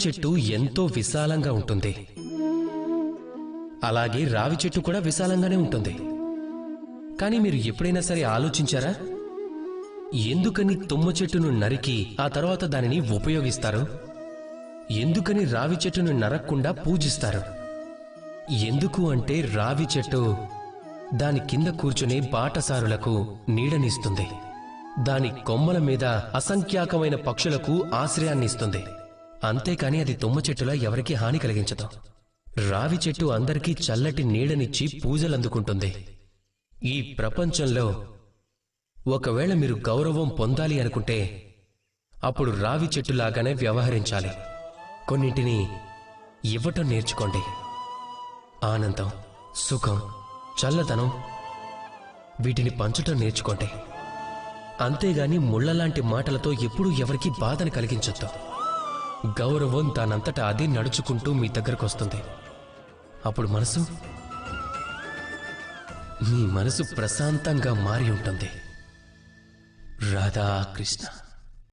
చెట్టు ఎంతో విశాలంగా ఉంటుంది, అలాగే రావి చెట్టు కూడా విశాలంగానే ఉంటుంది. కానీ మీరు ఎప్పుడైనా సరే ఆలోచించారా, ఎందుకని తుమ్మ చెట్టును నరికి ఆ తర్వాత దానిని ఉపయోగిస్తారు? ఎందుకని రావి చెట్టును నరక్కుండా పూజిస్తారు? ఎందుకు అంటే రావి చెట్టు దాని కింద కూర్చునే బాటసారులకు నీడనిస్తుంది, దాని కొమ్మల మీద అసంఖ్యాకమైన పక్షులకు ఆశ్రయాన్నిస్తుంది. అంతేకాని అది తుమ్మ చెట్టులా ఎవరికీ హాని కలిగించదు. రావి చెట్టు అందరికీ చల్లటి నీడనిచ్చి పూజలందుకుంటుంది. ఈ ప్రపంచంలో ఒకవేళ మీరు గౌరవం పొందాలి అనుకుంటే అప్పుడు రావి చెట్టులాగానే వ్యవహరించాలి. కొన్నింటిని ఇవ్వటం నేర్చుకోండి. ఆనందం, సుఖం, చల్లదనం వీటిని పంచటం నేర్చుకోండి. అంతేగాని ముళ్లలాంటి మాటలతో ఎప్పుడూ ఎవరికీ బాధను కలిగించొద్దు. గౌరవం దానంతటా అదే నడుచుకుంటూ మీ దగ్గరకొస్తుంది. అప్పుడు మీ మనసు ప్రశాంతంగా మారి ఉంటుంది. రాధాకృష్ణ.